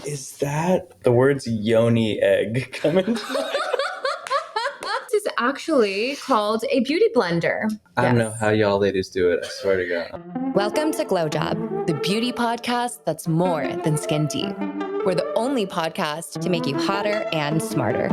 Is that the words yoni egg coming? This is actually called a beauty blender. I don't know how y'all ladies do it. I swear to God. Welcome to GlowJob, the beauty podcast that's more than skin deep. We're the only podcast to make you hotter and smarter.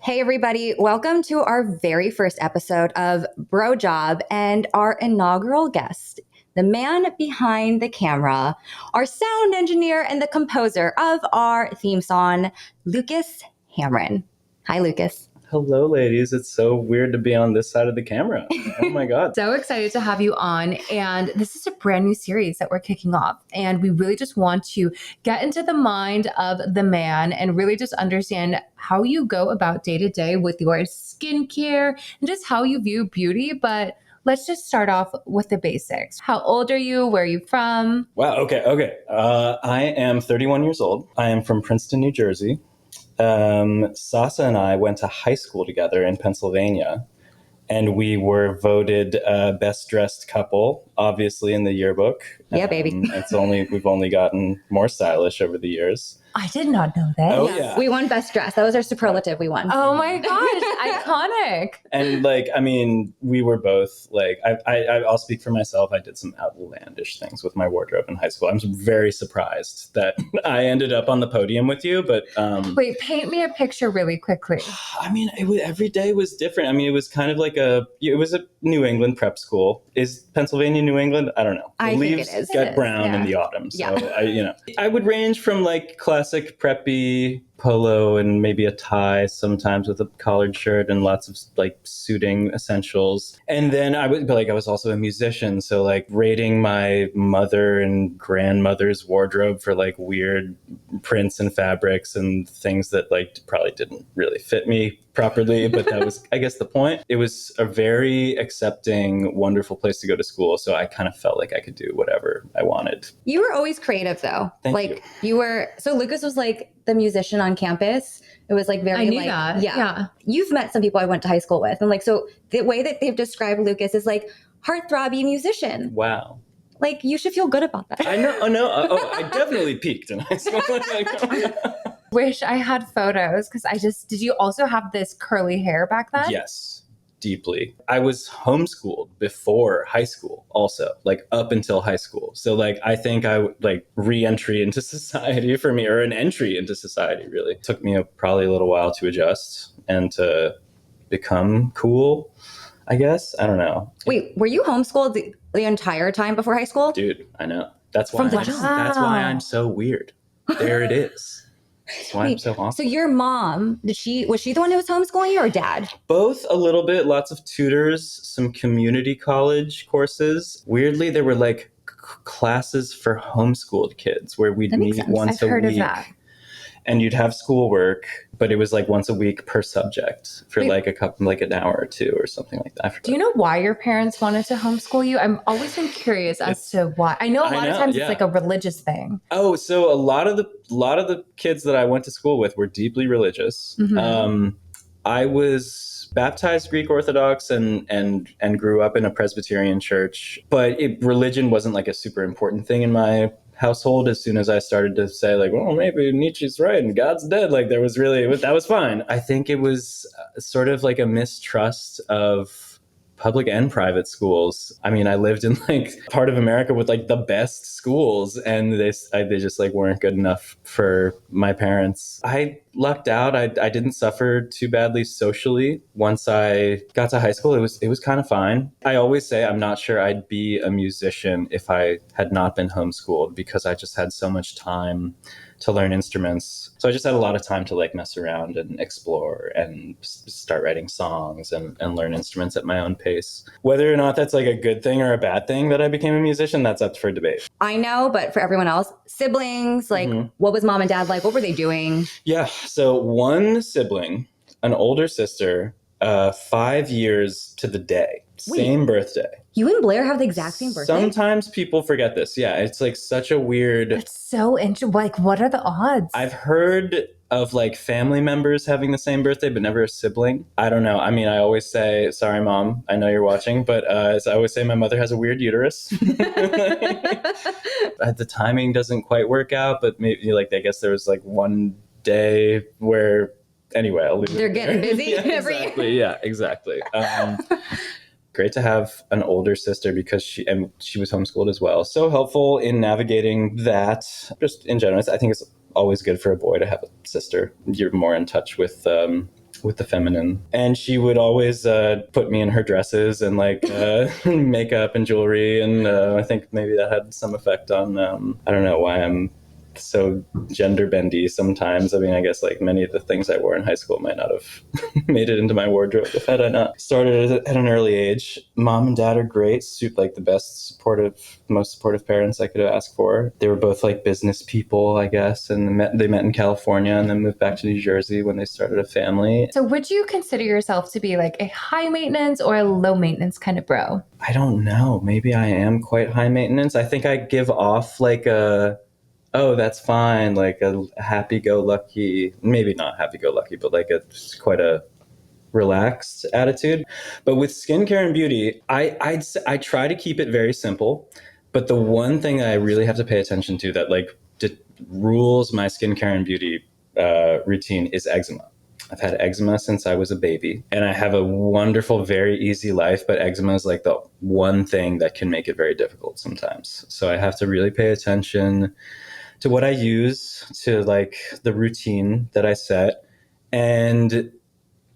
Hey everybody, welcome to our very first episode of BroJob and our inaugural guest, the man behind the camera, our sound engineer and the composer of our theme song, Lucas Hamren. Hi, Lucas. Hello, ladies. It's so weird to be on this side of the camera. Oh my God. So excited to have you on. And this is a brand new series that we're kicking off. And we really just want to get into the mind of the man and really just understand how you go about day to day with your skincare and just how you view beauty. But let's just start off with the basics. How old are you? Where are you from? Wow. Okay. I am 31 years old. I am from Princeton, New Jersey. Sasa and I went to high school together in Pennsylvania, and we were voted best dressed couple, obviously, in the yearbook. Yeah, baby. We've only gotten more stylish over the years. I did not know that. Oh, yeah. We won best dress. That was our superlative. We won. Oh my gosh, iconic. And we were both I'll speak for myself. I did some outlandish things with my wardrobe in high school. I'm very surprised that I ended up on the podium with you, but wait, paint me a picture really quickly. Every day was different. It was kind of it was a New England prep school. Is Pennsylvania New England? I don't know. I think it is. Get brown in the autumn. So I would range from classic preppy polo and maybe a tie, sometimes with a collared shirt and lots of suiting essentials. And then I was also a musician, so raiding my mother and grandmother's wardrobe for weird prints and fabrics and things that probably didn't really fit me properly, but that was I guess the point. It was a very accepting, wonderful place to go to school, so I kind of felt like I could do whatever I wanted. You were always creative though. Thank you. Lucas was the musician on campus. It was very I knew that. Yeah. You've met some people I went to high school with, and so the way that they've described Lucas is heartthrobby musician. Wow. You should feel good about that. I know. I definitely peaked in high school. Wish I had photos because did you also have this curly hair back then? Yes, deeply. I was homeschooled before high school also, up until high school. So I think re-entry into society for me, or an entry into society really, took me probably a little while to adjust and to become cool, I guess. I don't know. Wait, were you homeschooled the entire time before high school? Dude, I know. That's why that's why I'm so weird. There it is. That's why I'm so awesome. So your mom, was she the one who was homeschooling you, or dad? Both a little bit, lots of tutors, some community college courses. Weirdly, there were classes for homeschooled kids where we'd meet once a week. I've heard of that. And you'd have schoolwork, but it was once a week per subject for an hour or two or something like that. Do you know why your parents wanted to homeschool you? I've always been curious as to why. I know a lot of times it's a religious thing. Oh, so a lot of the kids that I went to school with were deeply religious. Mm-hmm. I was baptized Greek Orthodox and grew up in a Presbyterian church, but religion wasn't a super important thing in my household. As soon as I started to say well, maybe Nietzsche's right and God's dead, that was fine. I think it was sort of a mistrust of public and private schools. I lived in part of America with the best schools, and they just weren't good enough for my parents. I lucked out. I didn't suffer too badly socially. Once I got to high school, it was kind of fine. I always say I'm not sure I'd be a musician if I had not been homeschooled, because I just had so much time to learn instruments. So I just had a lot of time to mess around and explore and start writing songs and learn instruments at my own pace. Whether or not that's a good thing or a bad thing that I became a musician, that's up for debate. I know, but for everyone else, siblings, what was mom and dad like? What were they doing? Yeah, so one sibling, an older sister, 5 years to the day. Wait. Same birthday. You and Blair have the exact same birthday? Sometimes people forget this. Yeah, it's like such a weird... It's so interesting. Like, what are the odds? I've heard of like family members having the same birthday, but never a sibling. I don't know. I mean, I always say, sorry, Mom, I know you're watching, but as I always say, my mother has a weird uterus. The timing doesn't quite work out, but maybe like, I guess there was like one day where, anyway, I'll leave They're getting busy every year. Exactly. Yeah, exactly. Great to have an older sister because she was homeschooled as well. So helpful in navigating that. Just in general, I think it's always good for a boy to have a sister. You're more in touch with the feminine. And she would always put me in her dresses and like makeup and jewelry. And I think maybe that had some effect on, I don't know why I'm so gender bendy sometimes. I mean, I guess like many of the things I wore in high school might not have made it into my wardrobe if had I not started at an early age. Mom and dad are great, like the most supportive parents I could have asked for. They were both like business people, I guess, and they met in California and then moved back to New Jersey when they started a family. So would you consider yourself to be like a high maintenance or a low maintenance kind of bro? I don't know. Maybe I am quite high maintenance. I think I give off like oh, that's fine, like a happy-go-lucky, maybe not happy-go-lucky, but like quite a relaxed attitude. But with skincare and beauty, I try to keep it very simple. But the one thing that I really have to pay attention to that like rules my skincare and beauty routine is eczema. I've had eczema since I was a baby, and I have a wonderful, very easy life, but eczema is like the one thing that can make it very difficult sometimes. So I have to really pay attention to what I use, to like the routine that I set, and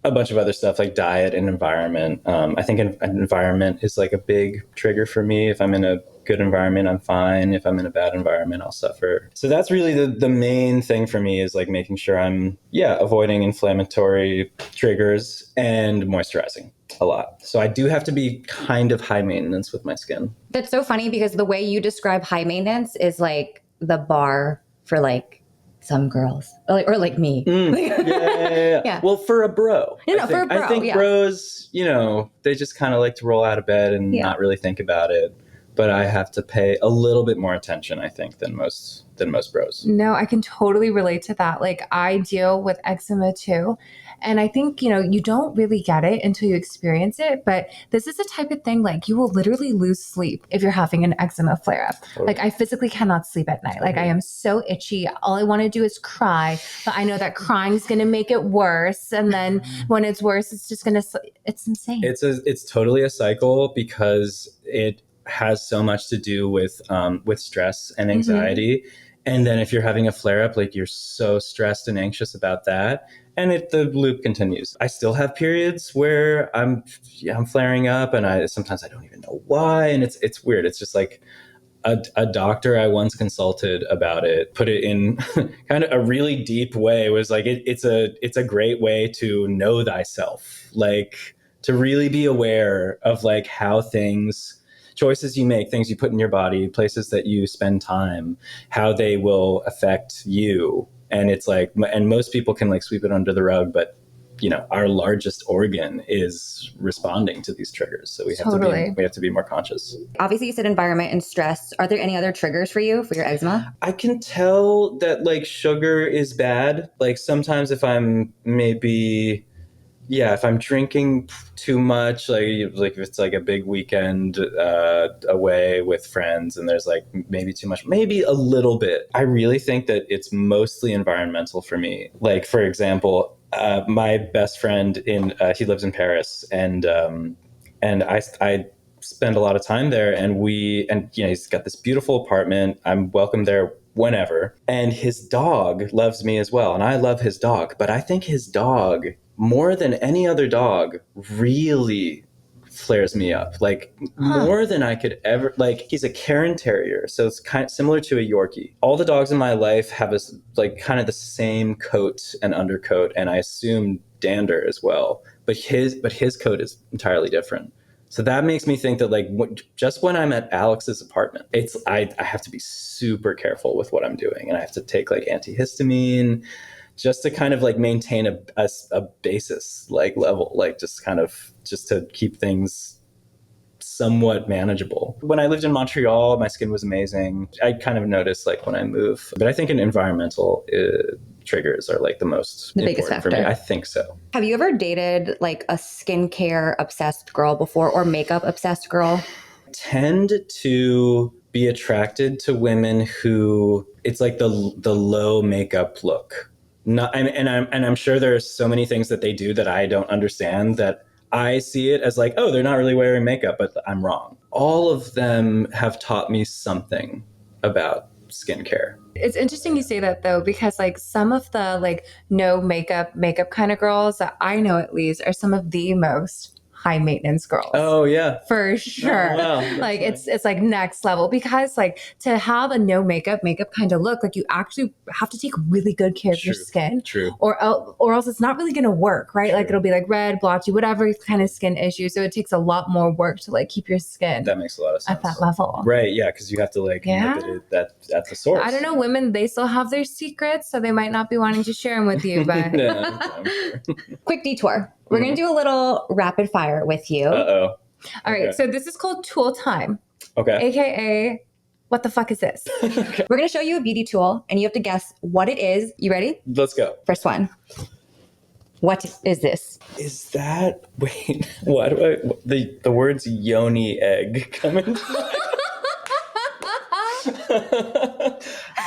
a bunch of other stuff like diet and environment. I think an environment is like a big trigger for me. If I'm in a good environment, I'm fine. If I'm in a bad environment, I'll suffer. So that's really the main thing for me, is like making sure I'm, avoiding inflammatory triggers and moisturizing a lot. So I do have to be kind of high maintenance with my skin. That's so funny because the way you describe high maintenance is like the bar for like some girls or like me. Yeah. Well, for a bro. For a bro. I think bros, they just kind of like to roll out of bed and not really think about it. But I have to pay a little bit more attention, I think, than most bros. No, I can totally relate to that. Like, I deal with eczema too. And I think, you don't really get it until you experience it. But this is the type of thing, like, you will literally lose sleep if you're having an eczema flare up. Totally. Like, I physically cannot sleep at night. Like, I am so itchy. All I want to do is cry. But I know that crying is going to make it worse. And then when it's worse, it's just going to, it's insane. It's totally a cycle, because it has so much to do with stress and anxiety. Mm-hmm. And then if you're having a flare up, like, you're so stressed and anxious about that, and the loop continues. I still have periods where I'm flaring up, and sometimes I don't even know why. And it's weird. It's just like a doctor I once consulted about it put it in kind of a really deep way. It was like, it's a great way to know thyself, like to really be aware of like how choices you make, things you put in your body, places that you spend time, how they will affect you. And it's like, and most people can like sweep it under the rug, but our largest organ is responding to these triggers. So we have to be more conscious. Obviously you said environment and stress. Are there any other triggers for you for your eczema? I can tell that like sugar is bad. Like sometimes if I'm if I'm drinking too much, like if it's like a big weekend away with friends and there's like maybe too much, maybe a little bit. I really think that it's mostly environmental for me. Like, for example, my best friend he lives in Paris, and I spend a lot of time there, and he's got this beautiful apartment. I'm welcome there whenever. And his dog loves me as well. And I love his dog, but I think his dog, more than any other dog, really flares me up, like more than I could ever. Like, he's a Cairn Terrier, so it's kind of similar to a Yorkie. All the dogs in my life have kind of the same coat and undercoat, and I assume dander as well. But his coat is entirely different. So that makes me think that like just when I'm at Alex's apartment, I have to be super careful with what I'm doing, and I have to take like antihistamine just to kind of like maintain a basis like level, like just to keep things somewhat manageable. When I lived in Montreal, my skin was amazing. I kind of noticed like when I move, but I think environmental triggers are like the biggest factor for me. I think so. Have you ever dated like a skincare obsessed girl before, or makeup obsessed girl? Tend to be attracted to women who it's like the low makeup look. I'm sure there are so many things that they do that I don't understand, that I see it as like, oh, they're not really wearing makeup, but I'm wrong. All of them have taught me something about skincare. It's interesting you say that though, because like some of the like no makeup kind of girls that I know at least are some of the most high maintenance girls. Oh yeah, for sure. Oh, wow. Like it's like next level, because like to have a no makeup kind of look, like you actually have to take really good care of your skin. True. Or else it's not really going to work, right? True. Like it'll be like red, blotchy, whatever kind of skin issue. So it takes a lot more work to like keep your skin. That makes a lot of sense. At that level. Right. Yeah. Because you have to like nip it at the source. I don't know. Women, they still have their secrets, so they might not be wanting to share them with you. But Quick detour. We're going to do a little rapid fire with you. Uh-oh. All right. So this is called tool time. Okay. AKA, what the fuck is this? Okay. We're going to show you a beauty tool and you have to guess what it is. You ready? Let's go. First one. What is this? Is that, wait, why do the words yoni egg come into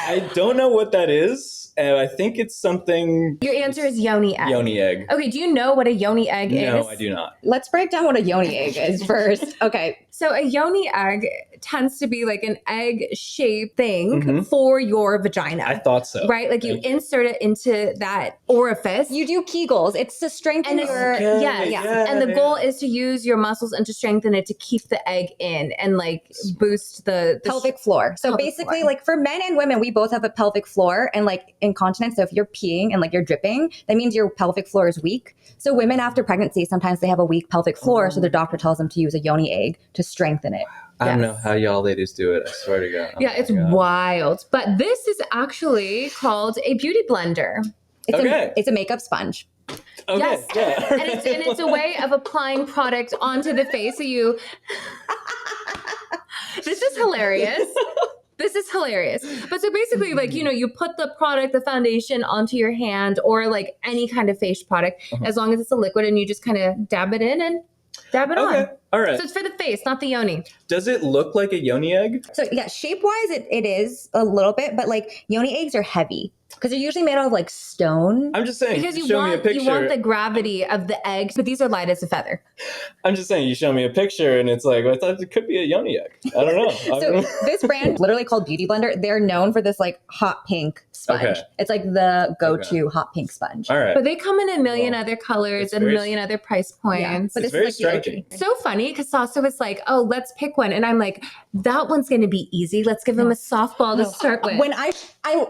I don't know what that is. And I think it's something. Your answer is yoni egg. Yoni egg. Okay, do you know what a yoni egg is? No, I do not. Let's break down what a yoni egg is first. Okay. So a yoni egg tends to be like an egg-shaped thing for your vagina. I thought so. Right? Like you insert it into that orifice. You do Kegels. It's to strengthen your... Yeah. And the goal is to use your muscles and to strengthen it to keep the egg in and like boost the pelvic floor. So basically like for men and women, we both have a pelvic floor, and like incontinence. So if you're peeing and like you're dripping, that means your pelvic floor is weak. So women after pregnancy, sometimes they have a weak pelvic floor. So their doctor tells them to use a yoni egg to strengthen it. I don't know how y'all ladies do it. I swear to God. It's wild. But this is actually called a beauty blender. It's a makeup sponge. Okay. Yes. Yeah. And it's a way of applying product onto the face. So you... This is hilarious. This is hilarious. But so basically, like, you know, you put the product, the foundation onto your hand or like any kind of face product, as long as it's a liquid, and you just kind of dab it in and dab it on. All right. So it's for the face, not the yoni. Does it look like a yoni egg? So yeah, shape-wise, it is a little bit, but like yoni eggs are heavy because they're usually made out of like stone. I'm just saying, because you show me a picture. You want the gravity of the egg, but these are light as a feather. I'm just saying, you show me a picture and it's like, I thought it could be a yoni egg. I don't know. So this brand, literally called BeautyBlender, they're known for this like hot pink sponge. Okay. It's like the go-to hot pink sponge. All right. But they come in a million other colors and a million other price points. Yeah, but it's very striking. So funny because Sasa was like, oh, let's pick one. And I'm like, that one's going to be easy. Let's give him a softball to start with. When I had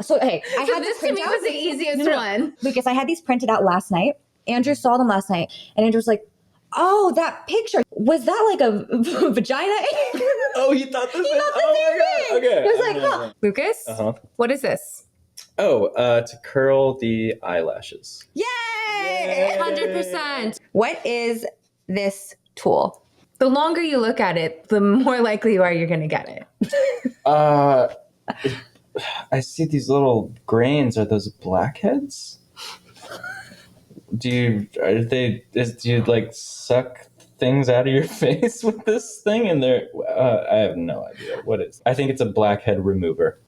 this to me was the easiest one. Lucas, I had these printed out last night. Andrew saw them last night, and Andrew was like, oh, that picture, was that like a vagina egg? Oh, he thought this was, oh my God. Okay. He was like, huh. Lucas, what is this? Oh, to curl the eyelashes. Yay! 100%. What is this tool? The longer you look at it, the more likely you are you're going to get it. I see these little grains. Are those blackheads? Do you like suck things out of your face with this thing? And I have no idea what it is. I think it's a blackhead remover.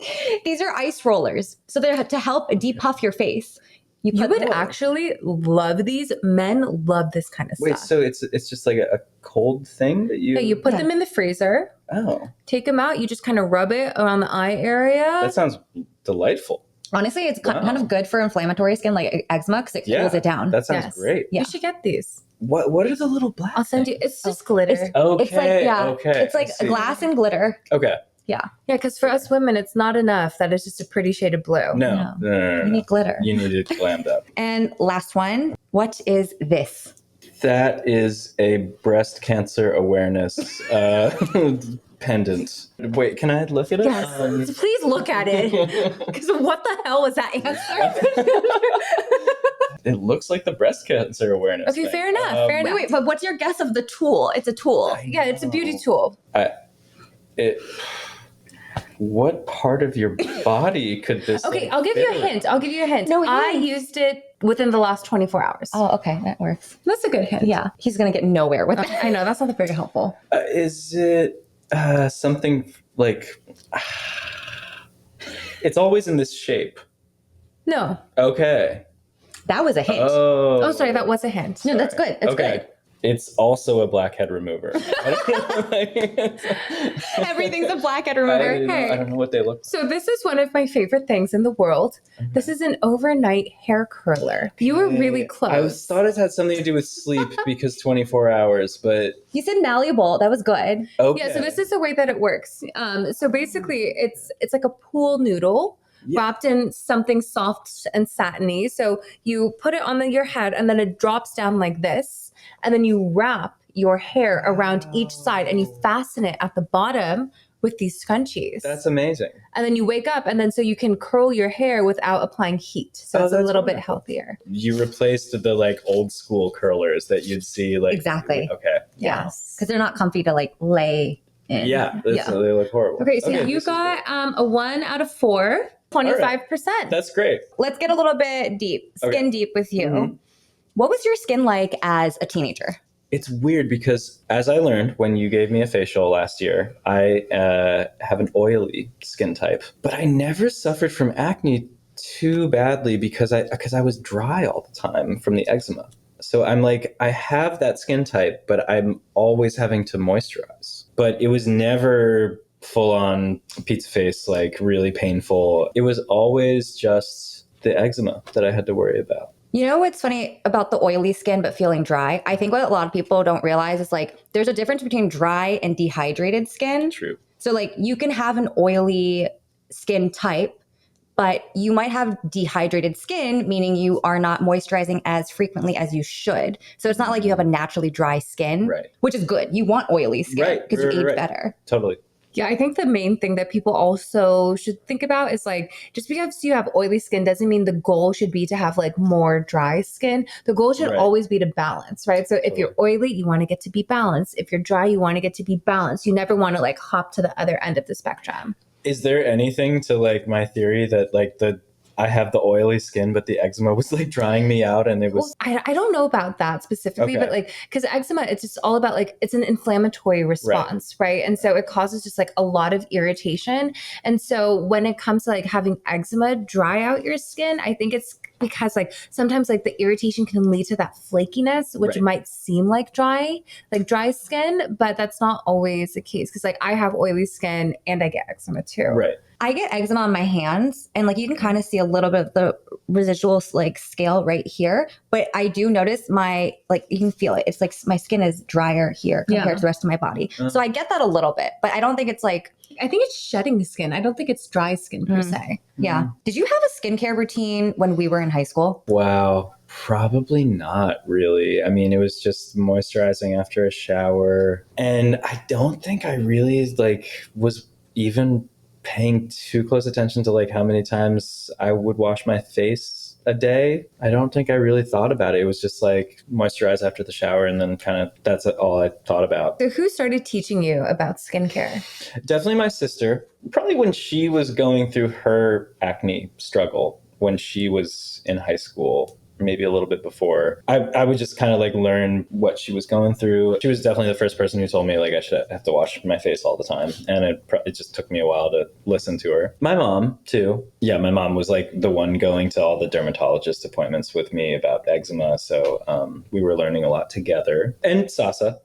These are ice rollers. So they're to help depuff your face. You would actually love these. Men love this kind of stuff. Wait, so it's just like a cold thing that you... Yeah, you put them in the freezer. Oh. Take them out. You just kind of rub it around the eye area. That sounds delightful. Honestly, it's kind of good for inflammatory skin like eczema because it cools it down. That sounds great. Yeah. You should get these. What are the little black I'll send you. It's just glitter. It's like, it's like glass and glitter. Okay. Yeah. Yeah, because for us women, it's not enough that it's just a pretty shade of blue. No. You need glitter. You need it glammed up. And last one, what is this? That is a breast cancer awareness pendant. Wait, can I look at it? Yes. Please look at it. Because what the hell was that answer? It looks like the breast cancer awareness. Okay, thing. fair enough. Fair enough. Wait, but what's your guess of the tool? It's a tool. Yeah, it's a beauty tool. What part of your body could this? Okay, I'll give you a hint. No I hint. used it within the last 24 hours. Oh, okay. That works. That's a good hint. Yeah. He's going to get nowhere with it. I know, that's not very helpful. Is it something like? It's always in this shape. No. Okay. That was a hint. Oh, sorry, that was a hint. No, that's good. That's okay. good. It's also a blackhead remover. Everything's a blackhead I remover. don't know what they look like. So this is one of my favorite things in the world. This is an overnight hair curler. You were really close. I thought it had something to do with sleep because 24 hours, but You said malleable. That was good. okay. Yeah, so this is the way that it works. So basically, it's like a pool noodle wrapped in something soft and satiny. So you put it on your head, and then it drops down like this. And then you wrap your hair around each side, and you fasten it at the bottom with these scrunchies. That's amazing. And then you wake up, and then so you can curl your hair without applying heat. So it's a little bit healthier. You replaced the like old school curlers that you'd see like Exactly. Okay. Yes. Because they're not comfy to like lay in. Yeah, they look horrible. Okay, so you got a 1 out of 4, 25%. That's great. Let's get a little bit deep, skin deep with you. Mhm. What was your skin like as a teenager? It's weird because as I learned when you gave me a facial last year, I have an oily skin type, but I never suffered from acne too badly because I was dry all the time from the eczema. So I'm like, I have that skin type, but I'm always having to moisturize. But it was never full on pizza face, like really painful. It was always just the eczema that I had to worry about. You know what's funny about the oily skin but feeling dry? I think what a lot of people don't realize is like there's a difference between dry and dehydrated skin. True. So like you can have an oily skin type, but you might have dehydrated skin, meaning you are not moisturizing as frequently as you should. So it's not like you have a naturally dry skin, Right. which is good. You want oily skin because you age better. Totally. Yeah, I think the main thing that people also should think about is like, just because you have oily skin doesn't mean the goal should be to have like more dry skin. The goal should always be to balance, right? So if you're oily, you want to get to be balanced. If you're dry, you want to get to be balanced. You never want to like hop to the other end of the spectrum. Is there anything to like my theory that like I have the oily skin, but the eczema was like drying me out and it was... Well, I don't know about that specifically, but like, because eczema, it's just all about like, it's an inflammatory response, right? And so it causes just like a lot of irritation. And so when it comes to like having eczema dry out your skin, I think it's because like sometimes like the irritation can lead to that flakiness, which might seem like dry skin, but that's not always the case. Because like I have oily skin and I get eczema too. Right. I get eczema on my hands, and like you can kind of see a little bit of the residual like scale right here. But I do notice you can feel it. It's like my skin is drier here compared to the rest of my body. So I get that a little bit, but I don't think it's like... I think it's shedding skin. I don't think it's dry skin per se. Yeah. Did you have a skincare routine when we were in high school? Wow. Probably not really. I mean, it was just moisturizing after a shower. And I don't think I really like was even paying too close attention to like how many times I would wash my face a day. I don't think I really thought about it. It was just like moisturize after the shower and then kind of that's all I thought about. So who started teaching you about skincare? Definitely my sister. Probably when she was going through her acne struggle when she was in high school. Maybe a little bit before. I would just kind of like learn what she was going through. She was definitely the first person who told me like I should have to wash my face all the time. And it just took me a while to listen to her. My mom too. Yeah, my mom was like the one going to all the dermatologist appointments with me about eczema. So we were learning a lot together. And Sasa.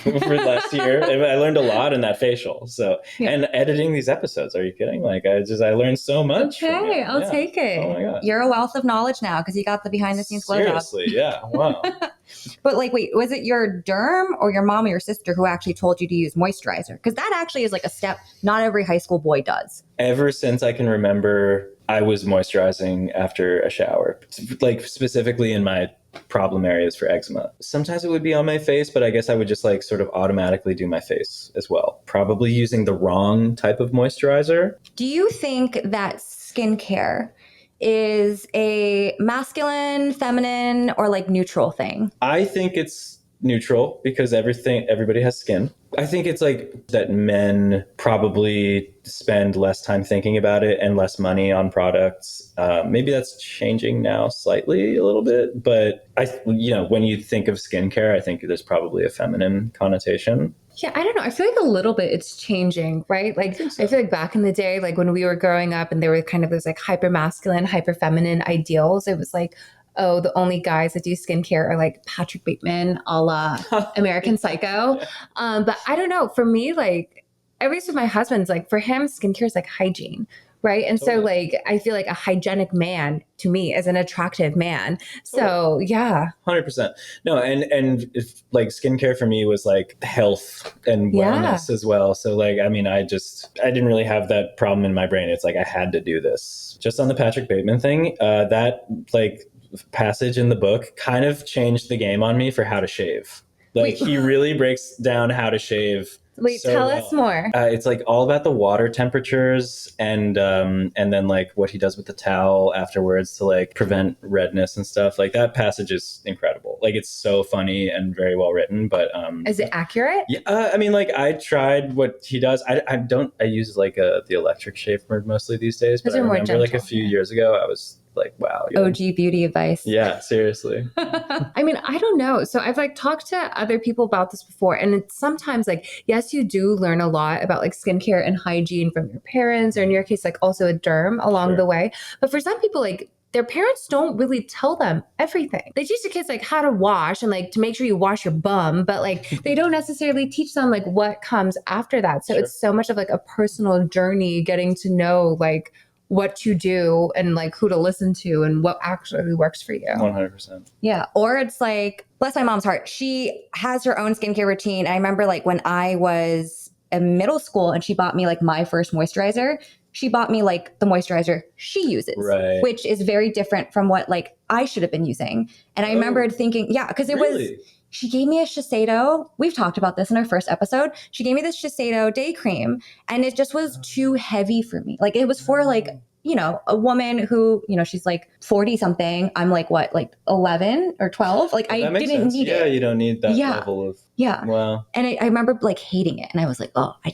For last year, I learned a lot in that facial. So, and editing these episodes. Are you kidding? Like, I learned so much. Okay, I'll take it. Oh my god, you're a wealth of knowledge now because you got the behind the scenes GlowJob. Seriously, yeah, wow. But like, wait, was it your derm or your mom or your sister who actually told you to use moisturizer? Because that actually is like a step not every high school boy does. Ever since I can remember, I was moisturizing after a shower, like specifically in my problem areas for eczema. Sometimes it would be on my face, but I guess I would just like sort of automatically do my face as well. Probably using the wrong type of moisturizer. Do you think that skincare is a masculine, feminine, or like neutral thing? I think it's neutral because everybody has skin. I think it's like that men probably spend less time thinking about it and less money on products. Maybe that's changing now slightly a little bit, but when you think of skincare, I think there's probably a feminine connotation. Yeah, I don't know. I feel like a little bit it's changing, right? Like I feel like back in the day, like when we were growing up and there were kind of those like hyper masculine, hyper feminine ideals, it was like, oh, the only guys that do skincare are like Patrick Bateman, a la American Psycho. But I don't know. For me, like, at least with my husband's, like, for him, skincare is like hygiene, right? And so, like, I feel like a hygienic man to me is an attractive man. So, yeah. 100%. No, and if, like, skincare for me was like health and wellness as well. So, like, I mean, I didn't really have that problem in my brain. It's like I had to do this. Just on the Patrick Bateman thing, that, like, passage in the book kind of changed the game on me for how to shave. Like, he really breaks down how to shave. Tell us more. It's like all about the water temperatures and then like what he does with the towel afterwards to like prevent redness and stuff. Like, that passage is incredible. Like, it's so funny and very well written. But is it accurate? Yeah, I mean, like, I tried what he does. I use like the electric shaver mostly these days. But I remember like a few years ago, I was like, wow. OG beauty advice. Yeah, seriously. I mean, I don't know. So I've like talked to other people about this before. And it's sometimes like, yes, you do learn a lot about like skincare and hygiene from your parents, or in your case, like also a derm along the way. But for some people, like, their parents don't really tell them everything. They teach the kids like how to wash and like to make sure you wash your bum, but like they don't necessarily teach them like what comes after that. So it's so much of like a personal journey getting to know like what to do and like who to listen to and what actually works for you. 100%. Yeah. Or it's like, bless my mom's heart, she has her own skincare routine. I remember like when I was in middle school and she bought me like my first moisturizer, she bought me like the moisturizer she uses, which is very different from what like I should have been using. And I remembered thinking, because it was, she gave me a Shiseido. We've talked about this in our first episode. She gave me this Shiseido day cream and it just was too heavy for me. Like, it was for like, you know, a woman who, you know, she's like 40 something. I'm like, what, like 11 or 12? Like, I didn't need it. Yeah, you don't need that level of. Yeah. Wow. And I remember like hating it. And I was like, oh, I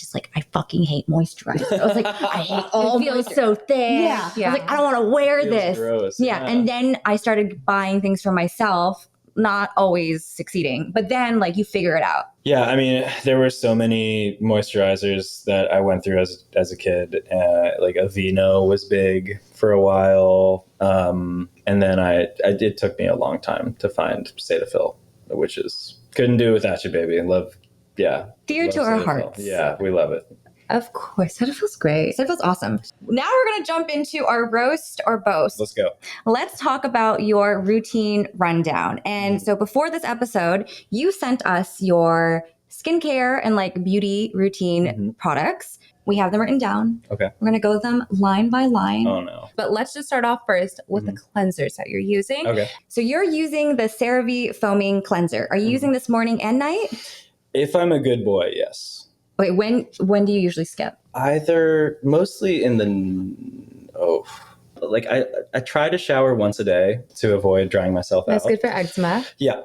fucking hate moisturizer. I was like, I hate all it feels so thick. Yeah. I was like, I don't want to wear this. Gross. Yeah. And then I started buying things for myself, not always succeeding, but then like you figure it out. Yeah, I mean, there were so many moisturizers that I went through as a kid. Like Aveeno was big for a while, and then it took me a long time to find Cetaphil, which is couldn't do without you, baby. Dear to our hearts. Yeah, we love it. Of course. That feels great. That feels awesome. Now we're going to jump into our roast or boast. Let's go. Let's talk about your routine rundown. And so before this episode, you sent us your skincare and like beauty routine products. We have them written down. Okay. We're going to go them line by line. Oh, no. But let's just start off first with the cleansers that you're using. Okay. So you're using the CeraVe Foaming Cleanser. Are you using this morning and night? If I'm a good boy, yes. Wait, when do you usually skip? Either mostly in the I try to shower once a day to avoid drying myself out. That's good for eczema. Yeah.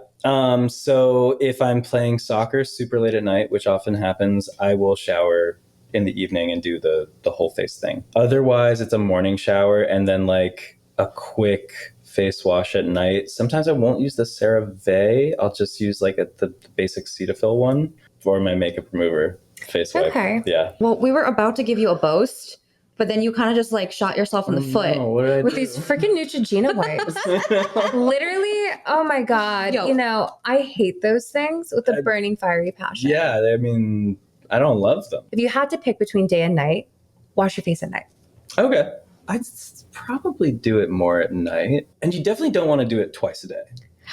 So if I'm playing soccer super late at night, which often happens, I will shower in the evening and do the whole face thing. Otherwise, it's a morning shower and then like a quick face wash at night. Sometimes I won't use the CeraVe. I'll just use like the basic Cetaphil one for my makeup remover face wipe. Okay. Yeah. Well, we were about to give you a boast, but then you kind of just like shot yourself in the foot. No, what did I with do? these freaking Neutrogena wipes. Literally, oh my God. Yo. You know, I hate those things with a burning, fiery passion. Yeah, I mean, I don't love them. If you had to pick between day and night, wash your face at night. Okay. I'd probably do it more at night. And you definitely don't want to do it twice a day.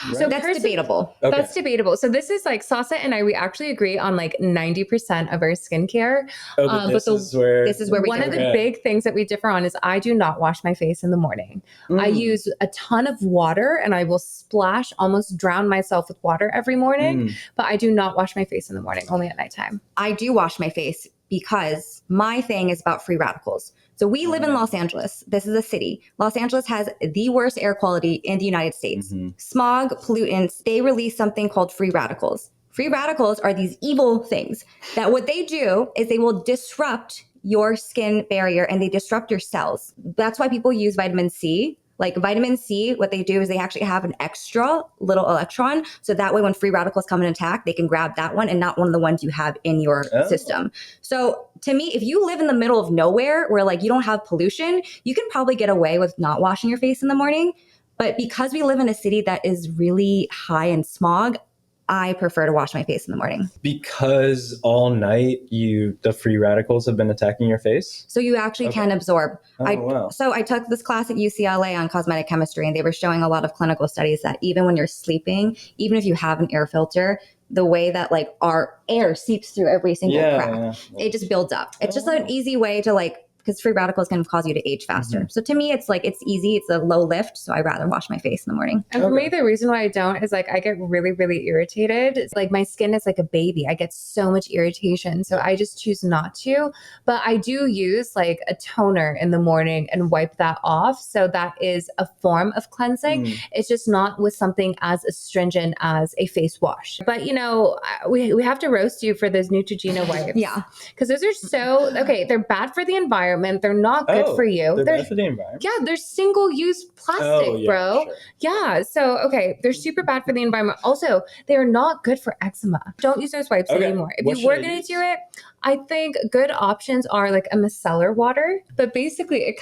Right? So that's debatable. Okay. That's debatable. So this is like Sasa and I, we actually agree on like 90% of our skincare. But this is where we one of the big things that we differ on is I do not wash my face in the morning. I use a ton of water and I will splash, almost drown myself with water every morning. But I do not wash my face in the morning, only at nighttime. I do wash my face because my thing is about free radicals. So we live in Los Angeles. This is a city. Los Angeles has the worst air quality in the United States. Smog, pollutants, they release something called free radicals. Free radicals are these evil things that what they do is they will disrupt your skin barrier and they disrupt your cells. That's why people use vitamin C. Like vitamin C, what they do is they actually have an extra little electron. So that way when free radicals come and attack, they can grab that one and not one of the ones you have in your system. So to me, if you live in the middle of nowhere where like you don't have pollution, you can probably get away with not washing your face in the morning. But because we live in a city that is really high in smog, I prefer to wash my face in the morning. Because all night the free radicals have been attacking your face? So you actually can absorb. Wow. So I took this class at UCLA on cosmetic chemistry, and they were showing a lot of clinical studies that even when you're sleeping, even if you have an air filter, the way that like our air seeps through every single crack, it just builds up. It's just an easy way to like, because free radicals can cause you to age faster. So to me, it's like, it's easy. It's a low lift. So I'd rather wash my face in the morning. And for me, the reason why I don't is like, I get really, really irritated. It's like my skin is like a baby. I get so much irritation. So I just choose not to. But I do use like a toner in the morning and wipe that off. So that is a form of cleansing. It's just not with something as astringent as a face wash. But you know, we have to roast you for those Neutrogena wipes. Yeah. Because those are so, okay, they're bad for the environment. They're not good for you. They're bad for the environment? Yeah, they're single-use plastic, bro. Sure. Yeah, so, okay, they're super bad for the environment. Also, they're not good for eczema. Don't use those wipes anymore. If you were going to do it, I think good options are like a micellar water. But basically, it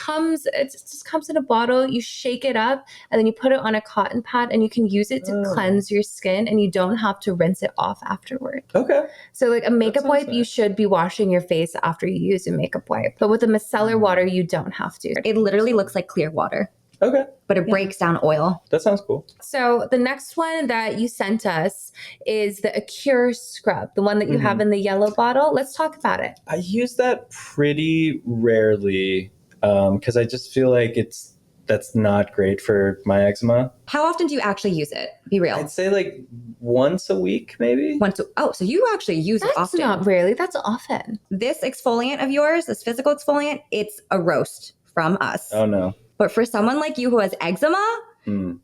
just comes in a bottle. You shake it up, and then you put it on a cotton pad, and you can use it to cleanse your skin, and you don't have to rinse it off afterward. Okay. So like a makeup wipe, you should be washing your face after you use a makeup wipe. But with a micellar water, you don't have to. It literally looks like clear water. Okay. But it breaks down oil. That sounds cool. So the next one that you sent us is the Acure scrub, the one that you have in the yellow bottle. Let's talk about it. I use that pretty rarely because I just feel like that's not great for my eczema. How often do you actually use it? Be real. I'd say like once a week, maybe. So you actually use it often. That's not rarely. That's often. This exfoliant of yours, this physical exfoliant, it's a roast from us. Oh no. But for someone like you who has eczema,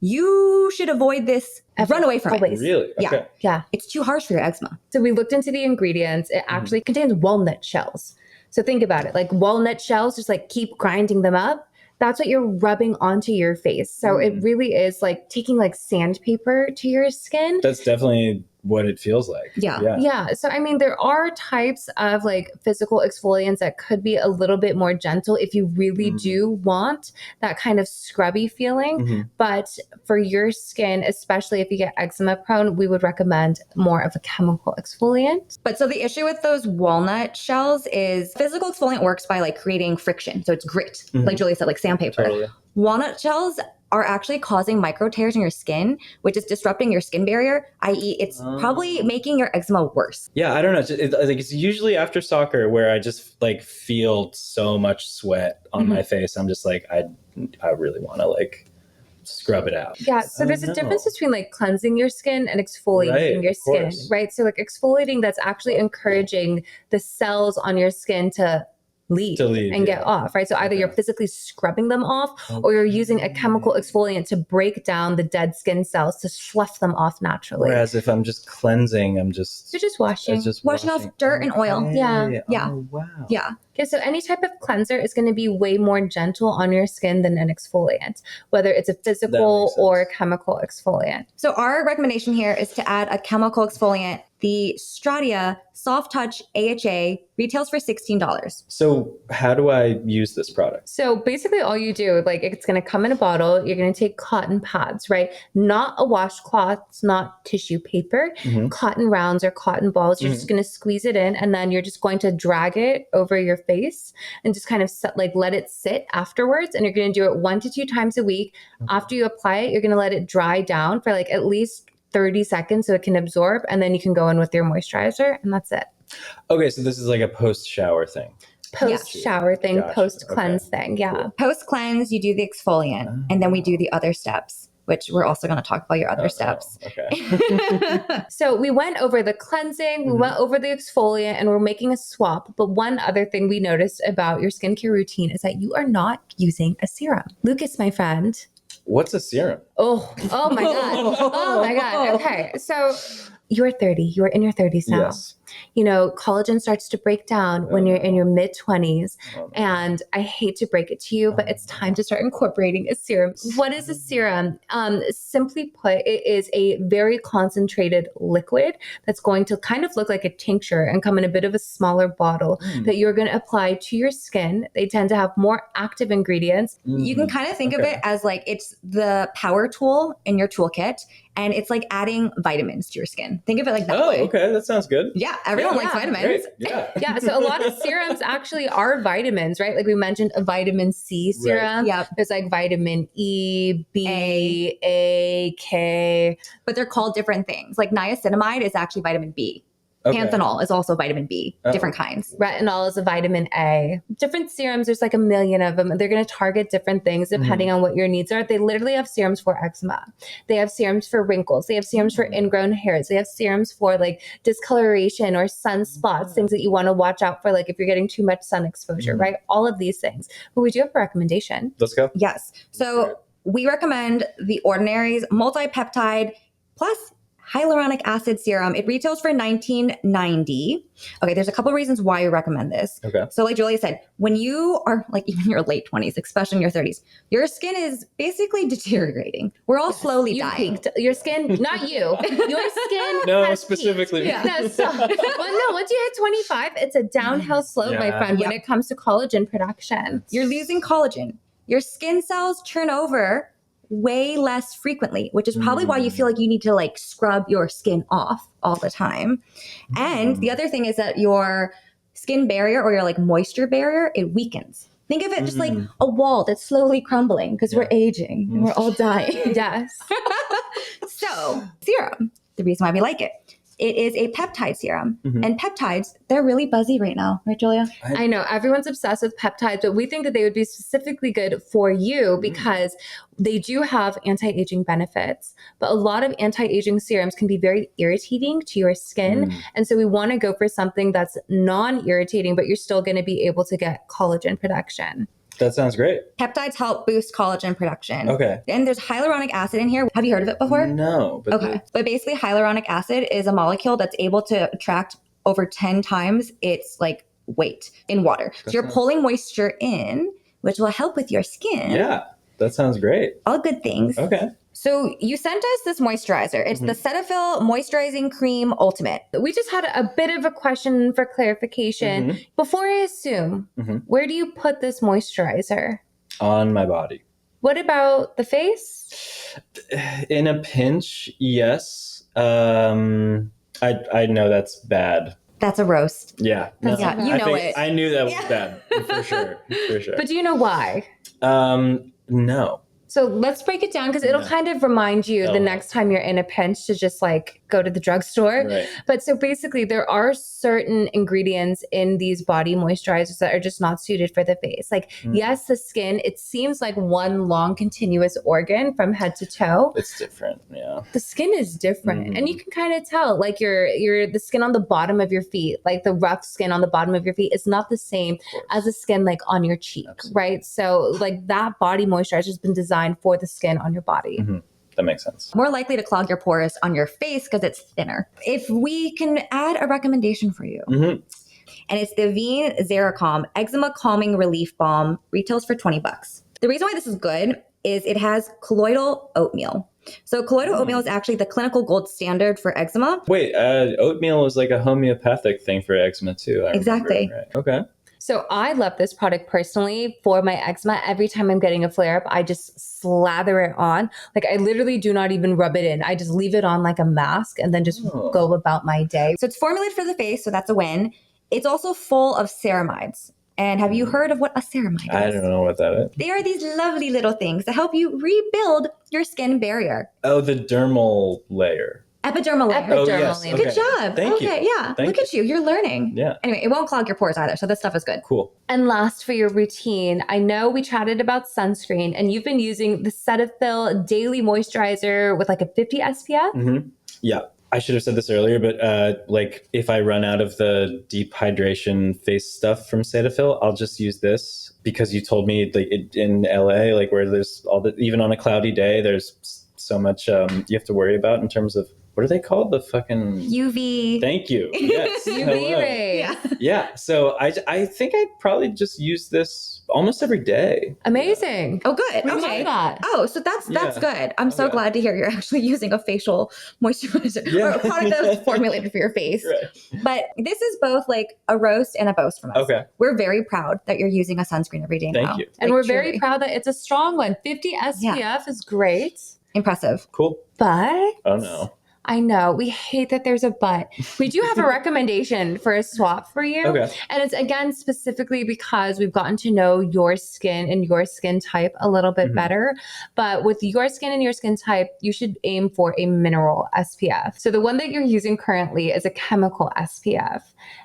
you should avoid this. Run away from it. Really? Okay. Yeah. It's too harsh for your eczema. So we looked into the ingredients. It actually contains walnut shells. So think about it. Like walnut shells, just like keep grinding them up. That's what you're rubbing onto your face. So it really is like taking like sandpaper to your skin. That's definitely what it feels like. Yeah. So, I mean, there are types of like physical exfoliants that could be a little bit more gentle if you really do want that kind of scrubby feeling. But for your skin, especially if you get eczema prone, we would recommend more of a chemical exfoliant. But so the issue with those walnut shells is physical exfoliant works by like creating friction. So it's grit, like Julia said, like sandpaper. Totally. Walnut shells are actually causing micro tears in your skin, which is disrupting your skin barrier, i.e. it's probably making your eczema worse. Yeah, I don't know. It's usually after soccer where I just like feel so much sweat on my face. I'm just like, I really want to like scrub it out. Yeah, so there's a difference between like cleansing your skin and exfoliating your skin, right? So like exfoliating, that's actually encouraging the cells on your skin to leave and get off, right? So either you're physically scrubbing them off or you're using a chemical exfoliant to break down the dead skin cells to slough them off naturally. Whereas if I'm just cleansing, you're just washing. Washing off dirt and oil. Yeah. Oh, wow. Yeah. Okay, so any type of cleanser is going to be way more gentle on your skin than an exfoliant, whether it's a physical or a chemical exfoliant. So our recommendation here is to add a chemical exfoliant. The Stratia Soft Touch AHA retails for $16. So how do I use this product? So basically all you do, like it's going to come in a bottle. You're going to take cotton pads, right? Not a washcloth, it's not tissue paper, cotton rounds or cotton balls. You're just going to squeeze it in and then you're just going to drag it over your face and just kind of let it sit afterwards. And you're going to do it 1 to 2 times a week. After you apply it, you're going to let it dry down for like at least 30 seconds so it can absorb, and then you can go in with your moisturizer, and that's it. Okay, so this is like a post-shower thing. Post-shower thing, Gotcha. post-cleanse thing, yeah. Post-cleanse, you do the exfoliant, and then we do the other steps. which we're also going to talk about your other steps. Okay. So we went over the cleansing, we went over the exfoliant, and we're making a swap. But one other thing we noticed about your skincare routine is that you are not using a serum. Lucas, my friend. What's a serum? Oh my God. Oh my God. Okay. So you're 30. You're in your 30s now. Yes. You know, collagen starts to break down when you're in your mid 20s. And I hate to break it to you, but it's time to start incorporating a serum. What is a serum? Simply put, it is a very concentrated liquid that's going to kind of look like a tincture and come in a bit of a smaller bottle that you're going to apply to your skin. They tend to have more active ingredients. You can kind of think of it as like it's the power tool in your toolkit, and it's like adding vitamins to your skin. Think of it like that way. Oh, okay. That sounds good. Yeah, everyone likes vitamins. Great. Yeah. Yeah, so a lot of serums actually are vitamins, right? Like we mentioned a vitamin C serum. Yep. There's like vitamin E, B, A, K. But they're called different things. Like niacinamide is actually vitamin B. Okay. Panthenol is also vitamin B, different kinds. Retinol is a vitamin A. Different serums, there's like a million of them. They're going to target different things depending on what your needs are. They literally have serums for eczema. They have serums for wrinkles. They have serums for ingrown hairs. They have serums for like discoloration or sunspots, things that you want to watch out for, like if you're getting too much sun exposure, right? All of these things. But we do have a recommendation. Let's go. Yes. So we recommend the Ordinary's multi-peptide plus hyaluronic acid serum. It retails for $19.90. Okay, there's a couple of reasons why we recommend this. Okay. So like Julia said, when you are like even in your late 20s, especially in your 30s, your skin is basically deteriorating. We're all slowly You dying. peaked. Your skin, not you. Your skin No, has specifically. peaked. No, so, well, no, once you hit 25, it's a downhill slope, my Yeah. friend, when it comes to collagen production. You're losing collagen. Your skin cells turn over way less frequently, which is probably why you feel like you need to like scrub your skin off all the time. And the other thing is that your skin barrier or your like moisture barrier, it weakens. Think of it just like a wall that's slowly crumbling because we're aging and we're all dying. Yes. So, serum, the reason why we like it. It is a peptide serum. And peptides, they're really buzzy right now, right, Julia? I know everyone's obsessed with peptides, but we think that they would be specifically good for you because they do have anti-aging benefits. But a lot of anti-aging serums can be very irritating to your skin. And so we want to go for something that's non-irritating, but you're still going to be able to get collagen production. That sounds great. Peptides help boost collagen production. Okay. And there's hyaluronic acid in here. Have you heard of it before? No. But Okay. But basically, hyaluronic acid is a molecule that's able to attract over 10 times its like weight in water. So you're pulling moisture in, which will help with your skin. Yeah. That sounds great. All good things. Okay. So you sent us this moisturizer. It's the Cetaphil Moisturizing Cream Ultimate. We just had a bit of a question for clarification. Before I assume, where do you put this moisturizer? On my body. What about the face? In a pinch, yes. I know that's bad. That's a roast. Yeah. No, Yeah, you know it. I knew that was bad. For sure. For sure. But do you know why? No. So let's break it down because it'll kind of remind you the next time you're in a pinch to just like go to the drugstore. Right. But so basically there are certain ingredients in these body moisturizers that are just not suited for the face. Like, yes, the skin, it seems like one long continuous organ from head to toe. It's different. Yeah. The skin is different. And you can kind of tell like the skin on the bottom of your feet, like the rough skin on the bottom of your feet is not the same as the skin like on your cheek, right? So like that body moisturizer has been designed for the skin on your body. That makes sense. More likely to clog your pores on your face because it's thinner. If we can add a recommendation for you, and it's the Veen Xeracalm Eczema Calming Relief Balm, retails for $20. The reason why this is good is it has colloidal oatmeal. So colloidal oatmeal is actually the clinical gold standard for eczema. Wait, oatmeal is like a homeopathic thing for eczema too. I remember, Exactly. right? Okay. So I love this product personally for my eczema. Every time I'm getting a flare up, I just slather it on. Like I literally do not even rub it in. I just leave it on like a mask and then just go about my day. So it's formulated for the face, so that's a win. It's also full of ceramides. And have you heard of what a ceramide is? I don't know what that is. They are these lovely little things that help you rebuild your skin barrier. Oh, the dermal layer. Epidermal layer. Epidermal Oh, yes. layer. Good Okay. job. Thank you. Okay, yeah. Thank Look at you. You're learning. Yeah. Anyway, it won't clog your pores either, so this stuff is good. Cool. And last for your routine, I know we chatted about sunscreen and you've been using the Cetaphil daily moisturizer with like a 50 SPF. Mm-hmm. Yeah. I should have said this earlier, but like if I run out of the deep hydration face stuff from Cetaphil, I'll just use this because you told me like in LA, like where there's all the, even on a cloudy day, there's so much you have to worry about in terms of, what are they called? The fucking UV. Thank you. Yes. UV Hello. rays. Yeah. Yeah. So I think I'd probably just use this almost every day. Amazing. Oh, good. We Okay. love that. Oh, so that's Yeah. good. I'm so Okay. glad to hear you're actually using a facial moisturizer or Yeah. a product that's formulated for your face. Right. But this is both like a roast and a boast from us. Okay. We're very proud that you're using a sunscreen every day now. Thank you. And Like, we're very truly. proud that it's a strong one. 50 SPF is great, Impressive. Cool. but Oh no. I know we hate that there's a but. We do have a recommendation for a swap for you. Okay. And it's again specifically because we've gotten to know your skin and your skin type a little bit Mhm. better. But with your skin and your skin type, you should aim for a mineral SPF. So the one that you're using currently is a chemical SPF.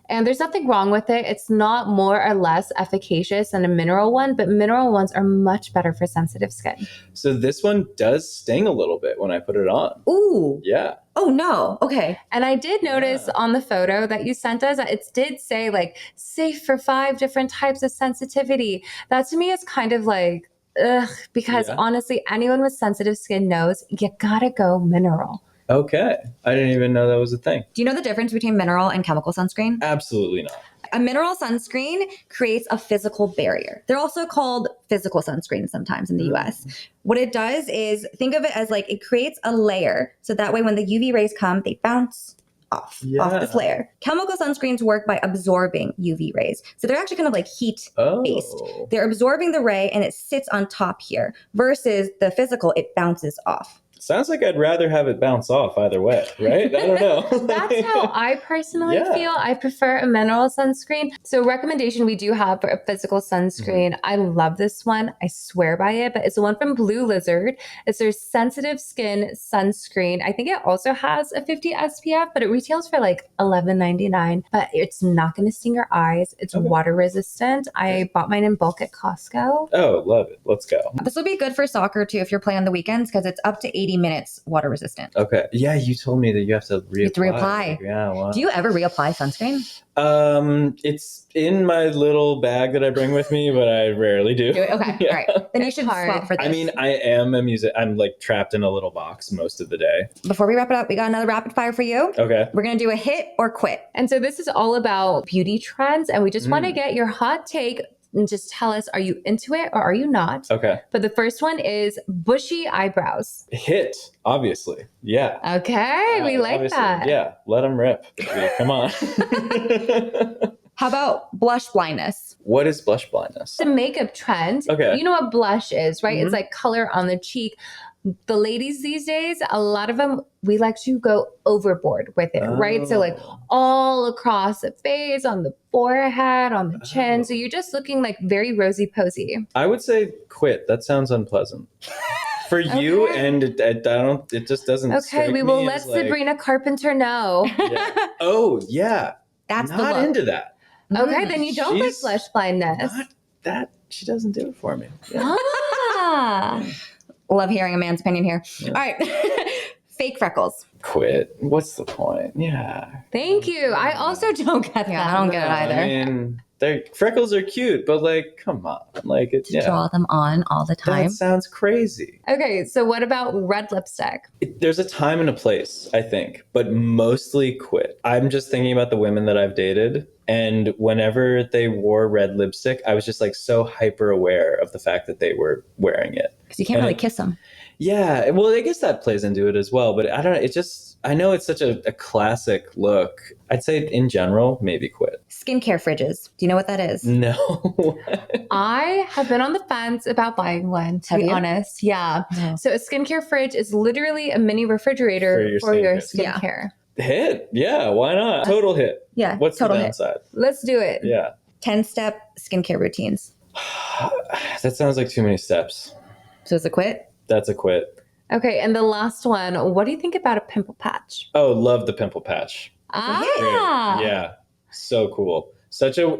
And there's nothing wrong with it. It's not more or less efficacious than a mineral one, but mineral ones are much better for sensitive skin. So this one does sting a little bit when I put it on. Ooh. Yeah. Oh no. Okay. And I did notice Yeah. on the photo that you sent us, it did say like safe for 5 different types of sensitivity. That to me is kind of like, ugh, because Yeah. honestly, anyone with sensitive skin knows you gotta go mineral. Okay. I didn't even know that was a thing. Do you know the difference between mineral and chemical sunscreen? Absolutely not. A mineral sunscreen creates a physical barrier. They're also called physical sunscreens sometimes in the US. What it does is think of it as like it creates a layer. So that way when the UV rays come, they bounce off this layer. Chemical sunscreens work by absorbing UV rays. So they're actually kind of like heat based. Oh. They're absorbing the ray and it sits on top here versus the physical, it bounces off. Sounds like I'd rather have it bounce off either way, right? I don't know. That's how I personally Yeah. feel. I prefer a mineral sunscreen. So recommendation we do have for a physical sunscreen. I love this one. I swear by it, but it's the one from Blue Lizard. It's their sensitive skin sunscreen. I think it also has a 50 SPF, but it retails for like $11.99. But it's not going to sting your eyes. It's Okay. water resistant. I bought mine in bulk at Costco. Oh, love it. Let's go. This will be good for soccer too if you're playing on the weekends because it's up to 80 minutes water resistant. Okay. Yeah, you told me that you have to reapply. have to reapply. Yeah, wow. Do you ever reapply sunscreen? It's in my little bag that I bring with me, but I rarely do. Do it? Okay. Yeah. All right. Then you It's should hard. swap for this. I mean, I am a music. I'm like trapped in a little box most of the day. Before we wrap it up, we got another rapid fire for you. Okay. We're going to do a hit or quit. And so this is all about beauty trends. And we just want to get your hot take and just tell us, are you into it or are you not? Okay. But the first one is bushy eyebrows. Hit, obviously. Yeah. Okay, we like Obviously. that. Yeah. Let them rip. Yeah, come on. How about blush blindness? What is blush blindness? It's a makeup trend. Okay. You know what blush is, right? Mhm. It's like color on the cheek. The ladies these days, a lot of them, we like to go overboard with it, right? So like Oh. all across the face, on the forehead, on the chin. Oh. So you're just looking like very rosy posy. I would say quit. That sounds unpleasant. For you, Okay. and it just doesn't. Okay, strike we will me let as, like- Sabrina Carpenter know. Yeah. Oh yeah, That's the not look. into that. Okay, then you don't like She's blush blindness. Not that she doesn't do it for me. Yeah. Ah. Love hearing a man's opinion here. Yeah. All right. Fake freckles. Quit. What's the point? Yeah. Thank you. I also don't get that. Yeah, I don't get it either. I mean, freckles are cute, but like, come on, like it. Yeah. Draw them on all the time. That sounds crazy. Okay, so what about red lipstick? There's a time and a place, I think, but mostly quit. I'm just thinking about the women that I've dated, and whenever they wore red lipstick, I was just like so hyper aware of the fact that they were wearing it. Because you can't And really it- kiss them. Yeah, well, I guess that plays into it as well, but I don't know. It just, I know it's such a classic look. I'd say in general, maybe quit. Skincare fridges. Do you know what that is? No. I have been on the fence about buying one, to Have be you? honest. Yeah. No. So a skincare fridge is literally a mini refrigerator For your skincare. skincare. Hit. Yeah, why not? Total hit. Yeah. What's total the hit. downside? Let's do it. Yeah. 10-step skincare routines. That sounds like too many steps. So it's a quit? That's a quit. Okay, and the last one, what do you think about a pimple patch? Oh, love the pimple patch. Ah. Yeah. So cool.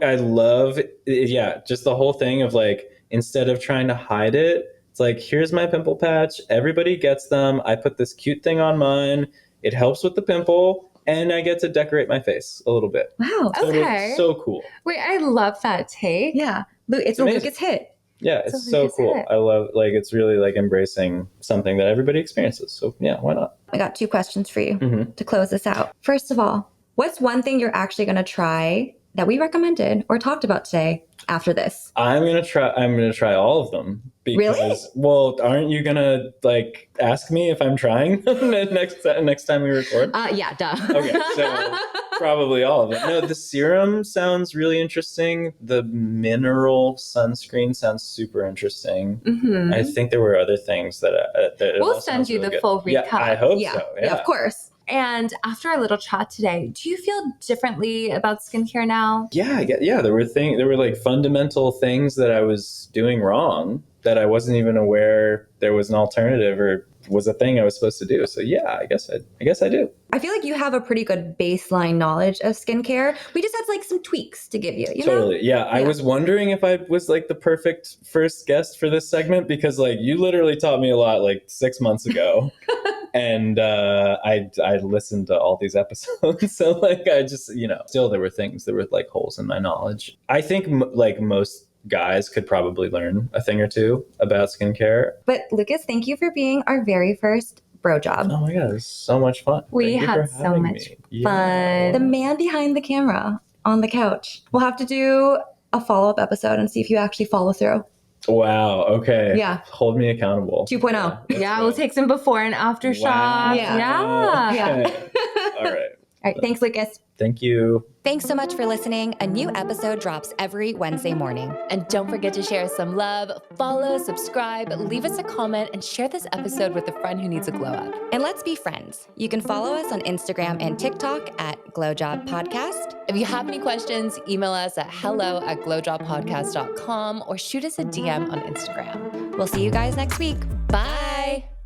I love, yeah, just the whole thing of like, instead of trying to hide it, it's like, here's my pimple patch. Everybody gets them. I put this cute thing on mine. It helps with the pimple, and I get to decorate my face a little bit. Wow. Okay. So cool. Wait, I love that take. Yeah. It's a amazing. Lucas hit. Yeah, So it's so Lucas cool. hit. I love, like, it's really like embracing something that everybody experiences. So yeah, why not? I got 2 questions for you Mhm. to close this out. First of all, what's one thing you're actually going to try that we recommended or talked about today after this? I'm gonna try all of them. Because, Really? well, aren't you gonna like ask me if I'm trying next time we record? Yeah, duh. Okay, so probably all of them. No, the serum sounds really interesting. The mineral sunscreen sounds super interesting. Mhm. I think there were other things that it We'll all send sounds you really the good. full Yeah, recap. I hope Yeah. so. Yeah, of course. And after our little chat today, do you feel differently about skincare now? Yeah, there were like fundamental things that I was doing wrong that I wasn't even aware there was an alternative or was a thing I was supposed to do. So yeah, I guess I do. I feel like you have a pretty good baseline knowledge of skincare. We just had like some tweaks to give you, you know? Totally. Yeah, I was wondering if I was like the perfect first guest for this segment because like you literally taught me a lot like 6 months ago. And I listened to all these episodes. So like I just, still there were like holes in my knowledge. I think like most guys could probably learn a thing or two about skincare. But Lucas, thank you for being our very first BroJob. Oh my God, it was so much fun. We Thank you had for so having much me. fun. The man behind the camera on the couch. We'll have to do a follow-up episode and see if you actually follow through. Wow. Okay. Yeah. Hold me accountable. 2.0. Yeah, we'll take some before and after shots. Yeah. Okay. All right. All right, thanks, Lucas. Thank you. Thanks so much for listening. A new episode drops every Wednesday morning. And don't forget to share some love, follow, subscribe, leave us a comment, and share this episode with a friend who needs a glow up. And let's be friends. You can follow us on Instagram and TikTok at GlowJob Podcast. If you have any questions, email us at hello@glowjobpodcast.com or shoot us a DM on Instagram. We'll see you guys next week. Bye.